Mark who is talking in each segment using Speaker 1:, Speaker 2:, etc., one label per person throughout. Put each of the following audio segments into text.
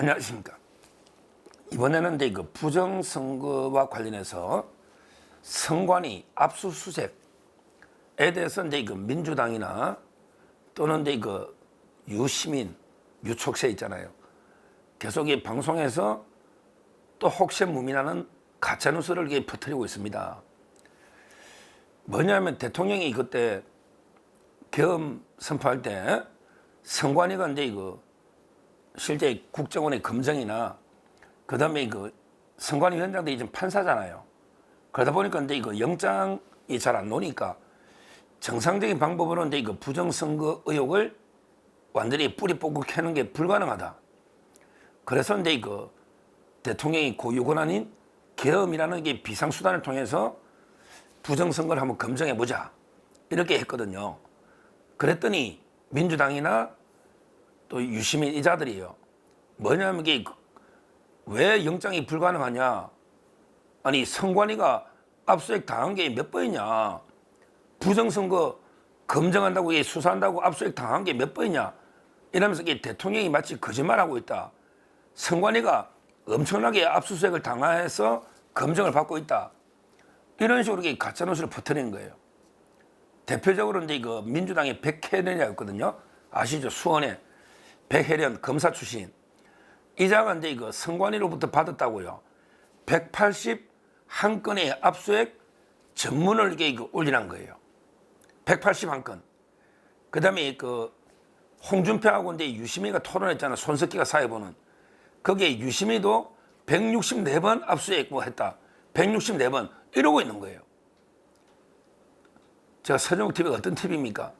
Speaker 1: 안녕하십니까. 이번에는 이제 그 부정선거와 관련해서 선관위 압수수색에 대해서 이제 그 민주당이나 또는 이제 그 유시민, 유촉새 있잖아요. 계속 이 방송에서 또 혹세무민하는 가짜뉴스를 이렇게 퍼뜨리고 있습니다. 뭐냐면 대통령이 그때 계엄 선포할 때 선관위가 이제 이거 실제 국정원의 검증이나 그다음에 그 선관위 위원장들이 좀 판사잖아요. 그러다 보니까 이제 이거 영장이 잘 안 나오니까 정상적인 방법으로 이제 이거 부정선거 의혹을 완전히 뿌리 뽑고 캐는 게 불가능하다. 그래서 이제 이거 대통령이 고유권한인 계엄이라는 게 비상수단을 통해서 부정선거를 한번 검증해 보자 이렇게 했거든요. 그랬더니 민주당이나 또 유시민 이자들이에요. 뭐냐면 이게 왜 영장이 불가능하냐? 아니 선관위가 압수수색 당한 게 몇 번이냐? 부정선거 검증한다고 수사한다고 압수수색 당한 게 몇 번이냐? 이러면서 이게 대통령이 마치 거짓말하고 있다. 선관위가 엄청나게 압수수색을 당해서 검증을 받고 있다. 이런 식으로 가짜뉴스를 퍼뜨리는 거예요. 대표적으로 이제 그 민주당의 백혜련이었거든요. 아시죠? 수원에 백혜련 검사 출신. 이자가 이제 그 선관위로부터 받았다고요. 181건의 압수수색 전문을 이게 올리는 거예요. 181건. 그 다음에 그 홍준표하고 이제 유시민이가 토론했잖아. 손석희가 사회보는. 거기에 유시민도 164번 압수수색 뭐 했다. 164번 이러고 있는 거예요. 제가 서정욱 TV가 어떤 TV입니까?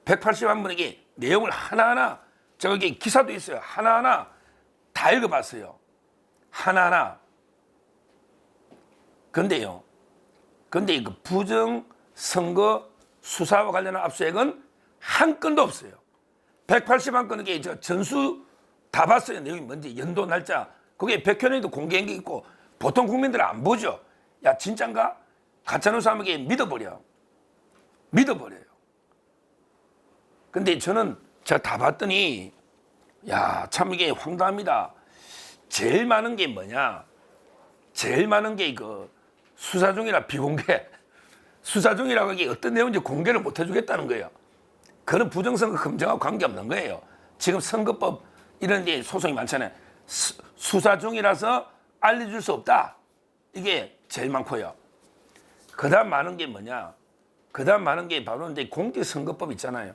Speaker 1: 181번에게 내용을 하나하나 제가 여기 기사도 있어요. 하나하나 다 읽어봤어요. 하나하나. 근데 그 부정선거 수사와 관련한 압수수색은 한 건도 없어요. 181건은 저 전수 다 봤어요. 내용이 뭔지 연도 날짜. 거기에 백현이도 공개한 게 있고 보통 국민들은 안 보죠. 야 진짠가? 가짜뉴스 하면 믿어버려요. 근데 저는 제가 다 봤더니 야 참 이게 황당합니다. 제일 많은 게 뭐냐? 제일 많은 게 그 수사 중이라 비공개. 수사 중이라고 이게 어떤 내용인지 공개를 못 해주겠다는 거예요. 그런 부정선거 검증하고 관계없는 거예요. 지금 선거법 이런 데 소송이 많잖아요. 수사 중이라서 알려줄 수 없다. 이게 제일 많고요. 그 다음 많은 게 뭐냐? 그 다음 많은 게 바로 이제 공직선거법 있잖아요.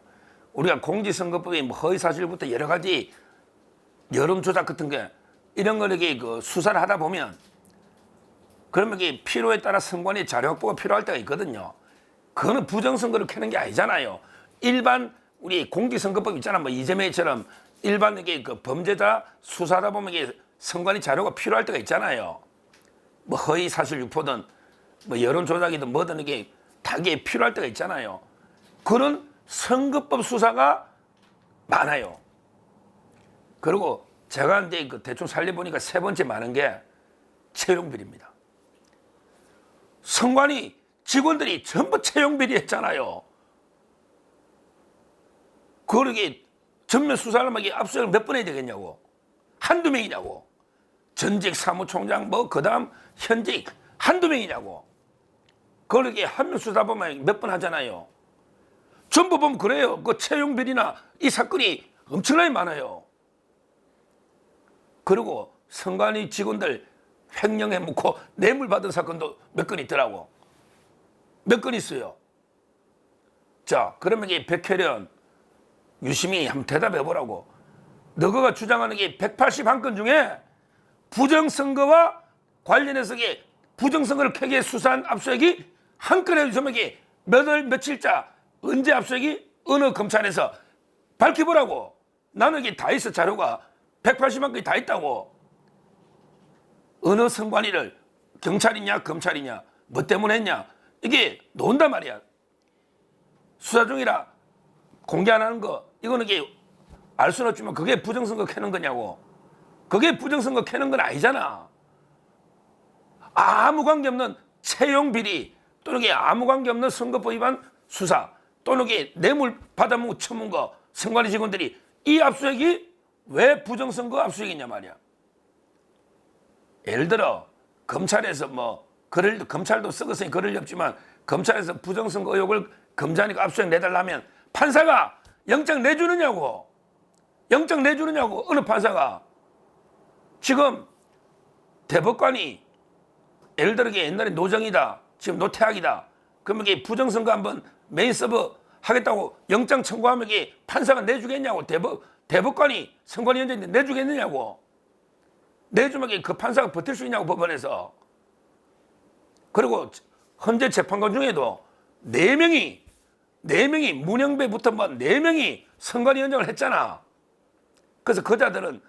Speaker 1: 우리가 공직선거법에 뭐 허위사실부터 여러 가지 여론조작 같은 게 이런 걸 이렇게 그 수사를 하다 보면 그러면 이게 필요에 따라 선관위 자료 확보가 필요할 때가 있거든요. 그거는 부정선거를 캐는 게 아니잖아요. 일반 우리 공직선거법 있잖아. 뭐 이재명처럼 일반 이게 그 범죄자 수사하다 보면 이게 선관위 자료가 필요할 때가 있잖아요. 뭐 허위사실 유포든 뭐 여론조작이든 뭐든 이게 다 이게 필요할 때가 있잖아요. 그런 선거법 수사가 많아요. 그리고 제가 이제 그 대충 살려보니까 세 번째 많은 게 채용비리입니다. 선관위 직원들이 전부 채용비리 했잖아요. 그걸 이게 전면 수사하려면 압수수색을 몇 번 해야 되겠냐고. 한두 명이냐고. 전직 사무총장 그 다음 현직 한두 명이냐고. 그걸 이렇게 한 명 수사 보면 몇 번 하잖아요. 전부 보면 그래요. 그 채용비리나 이 사건이 엄청나게 많아요. 그리고 선관위 직원들 횡령해 묻고 뇌물 받은 사건도 몇 건 있더라고. 몇 건 있어요. 자, 그러면 이 백혜련, 유시민이 한번 대답해 보라고. 너가 주장하는 게 181건 중에 부정선거와 관련해서 부정선거를 캐게 수사한 압수수색이 한 건에 주면 몇 월 며칠자 언제 압수수색이 어느 검찰에서 밝혀보라고. 나는 이게 다 있어. 자료가 180만 건이 다 있다고. 어느 선관위를 경찰이냐 검찰이냐 뭐 때문에 했냐 이게 논단 말이야. 수사 중이라 공개 안 하는 거 이거는 알 수는 없지만 그게 부정선거 캐는 거냐고. 그게 부정선거 캐는 건 아니잖아. 아무 관계없는 채용비리 또는 아무 관계없는 선거법 위반 수사 또는 뇌물 받아먹고 처문 거 선관위 직원들이 이 압수수색이 왜 부정선거 압수수색이냐 말이야. 예를 들어 검찰에서 뭐 글을 검찰도 썩었으니 글을 렵지만 검찰에서 부정선거 의혹을 검사니까 압수수색 내달라면 판사가 영장 내주느냐고. 영장 내주느냐고. 어느 판사가. 지금 대법관이 예를 들어 옛날에 노정이다. 지금 노태학이다. 그러면 이게 부정선거 한번 메인 서버 하겠다고 영장 청구하면 이게 판사가 내주겠냐고. 대법관이 선관위원장인데 내주겠느냐고. 내주면 그 판사가 버틸 수 있냐고 법원에서. 그리고 현재 재판관 중에도 4명이 문영배부터 뭐 4명이 선관위원장을 했잖아. 그래서 그자들은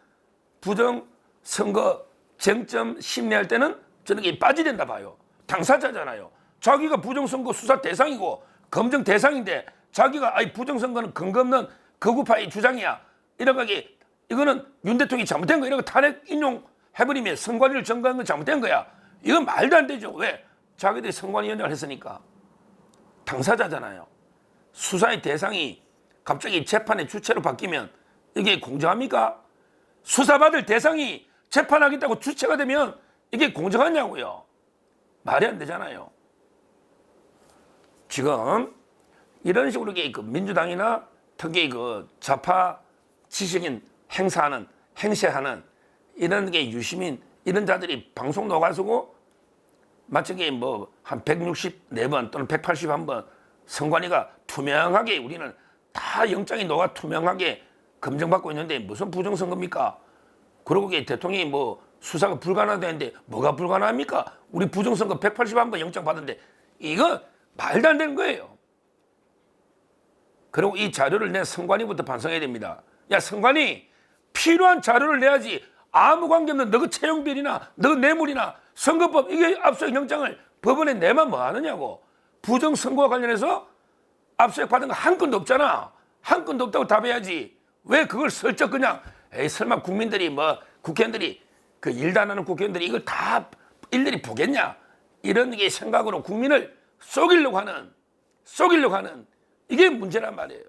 Speaker 1: 부정선거 쟁점 심리할 때는 저는 이게 빠지된다 봐요. 당사자잖아요. 자기가 부정선거 수사 대상이고 검증 대상인데 자기가 부정선거는 근거 없는 극우파의 주장이야. 이런 거기 이거는 윤 대통령이 잘못된 거 이런 거 탄핵 인용해버리면 선관위를 점거한 건 잘못된 거야. 이건 말도 안 되죠. 왜? 자기들이 선관위원장을 했으니까. 당사자잖아요. 수사의 대상이 갑자기 재판의 주체로 바뀌면 이게 공정합니까? 수사받을 대상이 재판하겠다고 주체가 되면 이게 공정하냐고요. 말이 안 되잖아요. 지금 이런 식으로 민주당이나 특히 좌파 지식인 행세하는 이런 게 유시민 이런 자들이 방송 나가지고 마치 한 164번 또는 181번 선관위가 투명하게 우리는 다 영장이 녹아 투명하게 검증받고 있는데 무슨 부정선거입니까? 그러고 대통령이 수사가 불가능하다는데 뭐가 불가능합니까? 우리 부정선거 181번 영장 받았는데 이거 말도 안 되는 거예요. 그리고 이 자료를 내 선관위부터 반성해야 됩니다. 야, 선관위 필요한 자료를 내야지. 아무 관계없는 너 채용비리나 너 뇌물이나 선거법 이게 압수수색 영장을 법원에 내면 뭐 하느냐고. 부정선거와 관련해서 압수수색 받은 거 한 건도 없잖아. 한 건도 없다고 답해야지. 왜 그걸 슬쩍 그냥 설마 국민들이 국회의원들이 그 일도 안 하는 국회의원들이 이걸 다 일일이 보겠냐. 이런 게 생각으로 국민을 속이려고 하는 이게 문제란 말이에요.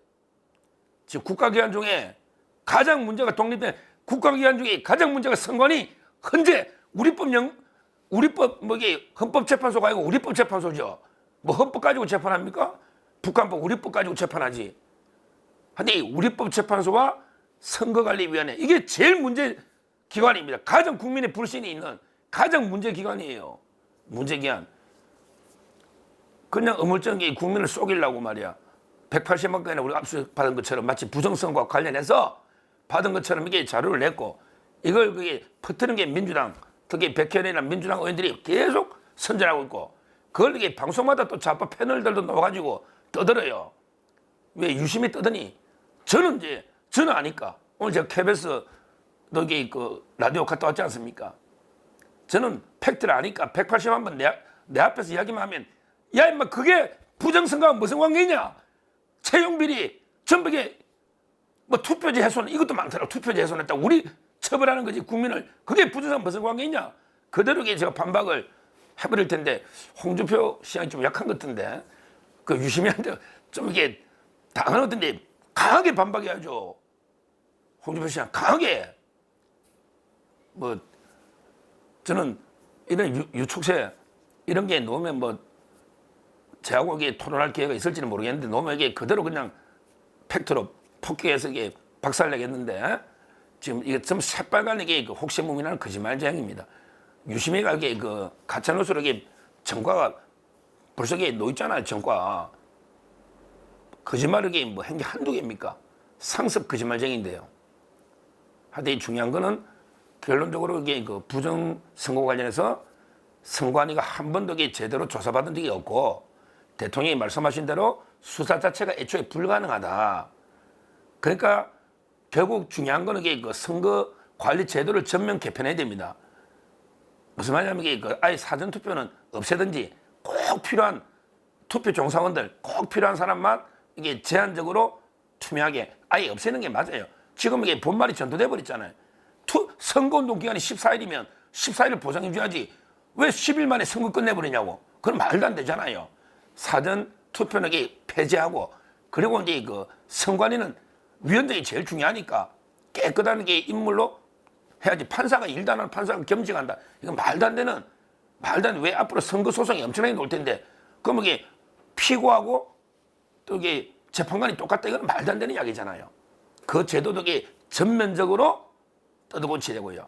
Speaker 1: 지금 국가기관 중에 가장 문제가 독립된 국가기관 중에 가장 문제가 선관위. 현재 우리법 이게 헌법재판소가 아니고 우리법재판소죠. 헌법 가지고 재판합니까? 북한법 우리법 가지고 재판하지. 근데 우리법재판소와 선거관리위원회 이게 제일 문제 기관입니다. 가장 국민의 불신이 있는 가장 문제 기관이에요. 문제기관. 그냥 어물쩡하게 국민을 속이려고 말이야. 180만 건이나 우리가 압수수색 받은 것처럼 마치 부정선거와 관련해서 받은 것처럼 이게 자료를 냈고 이걸 그게 퍼뜨는 게 민주당 특히 백현이나 민주당 의원들이 계속 선전하고 있고 그걸 이게 방송마다 또 좌파 패널들도 나와가지고 떠들어요. 왜 유심히 떠드니? 저는 아니까 오늘 제가 KBS 여기 라디오 갔다 왔지 않습니까? 저는 팩트를 아니까 180만 번 내 앞에서 이야기만 하면 야 임마 그게 부정선거와 무슨 관계냐? 채용비리 전부게 투표지 훼손 이것도 많더라고. 투표지 훼손했다 우리 처벌하는 거지 국민을. 그게 부정선거와 무슨 관계냐? 그대로 제가 반박을 해버릴 텐데 홍준표 시장이 좀 약한 것 같은데 그 유시민한테 좀 이게 당하는 것 같은데 강하게 반박해야죠. 홍준표 시장 강하게. 저는 이런 유축세 이런 게 놓으면 저하고 이게 토론할 기회가 있을지는 모르겠는데 놓으면 이게 그대로 그냥 팩트로 폭격해서 이게 박살내겠는데 지금 이게 좀 새빨간 이게 혹세무민한 거짓말쟁입니다. 유시민이 이게 가짜뉴스로 이게 전과가 벌써 이게 놓있잖아요. 전과 거짓말을 이게 한 게 한두 개입니까? 상습 거짓말쟁인데요. 하여튼 중요한 거는 결론적으로 이게 부정선거 관련해서 선관위가 한 번도 제대로 조사받은 적이 없고 대통령이 말씀하신 대로 수사 자체가 애초에 불가능하다. 그러니까 결국 중요한 거는 이게 선거 관리 제도를 전면 개편해야 됩니다. 무슨 말이냐면 이게 아예 사전 투표는 없애든지 꼭 필요한 투표 종사원들 꼭 필요한 사람만 이게 제한적으로 투명하게 아예 없애는 게 맞아요. 지금 이게 본말이 전도돼 버렸잖아요. 선거운동 기간이 14일이면 14일을 보장해 줘야지. 왜 10일 만에 선거 끝내버리냐고. 그건 말도 안 되잖아요. 사전 투표는 폐지하고 그리고 이제 선관위는 위원장이 제일 중요하니까 깨끗한 게 인물로 해야지. 판사가 일도 안 하는 판사가 겸직한다. 이건 말도 안 되는 왜 앞으로 선거 소송이 엄청나게 나올 텐데 그럼 이게 피고하고 또 이게 재판관이 똑같다. 이건 말도 안 되는 이야기잖아요. 그 제도도 이게 전면적으로 뜯어고치려고요.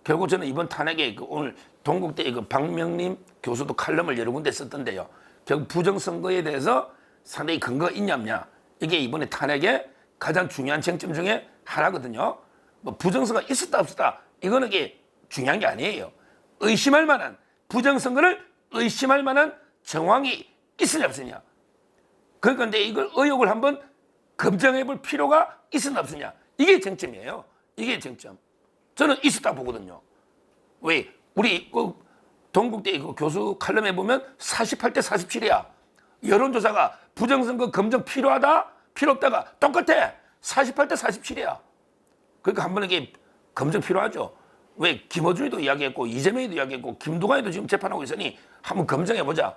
Speaker 1: 결국 저는 이번 탄핵에 오늘 동국대 그 박명림 교수도 칼럼을 여러 군데 썼던데요. 결국 부정선거에 대해서 상당히 근거가 있냐 없냐. 이게 이번에 탄핵의 가장 중요한 쟁점 중에 하나거든요. 뭐 부정선거가 있었다 없었다 이거는 이게 중요한 게 아니에요. 의심할 만한 부정선거를 의심할 만한 정황이 있으냐 없으냐. 그러니까 근데 이걸 의혹을 한번 검증해 볼 필요가 있으냐 없으냐. 이게 쟁점이에요. 이게 쟁점. 저는 있었다 보거든요. 왜? 우리 그 동국대 그 교수 칼럼에 보면 48대 47이야. 여론조사가 부정선거 검증 필요하다? 필요 없다가 똑같아. 48대 47이야. 그러니까 한번 이게 검증 필요하죠. 왜? 김어준이도 이야기했고 이재명이도 이야기했고 김두관이도 지금 재판하고 있으니 한번 검증해보자.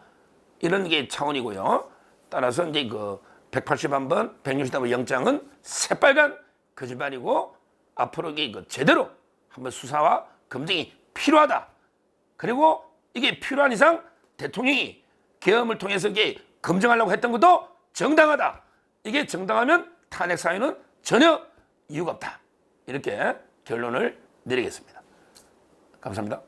Speaker 1: 이런 게 차원이고요. 따라서 이제 그 180만 160번 영장은 새빨간 거짓말이고 앞으로 이게 그 제대로 한번 수사와 검증이 필요하다. 그리고 이게 필요한 이상 대통령이 계엄을 통해서 이게 검증하려고 했던 것도 정당하다. 이게 정당하면 탄핵 사유는 전혀 이유가 없다. 이렇게 결론을 내리겠습니다. 감사합니다.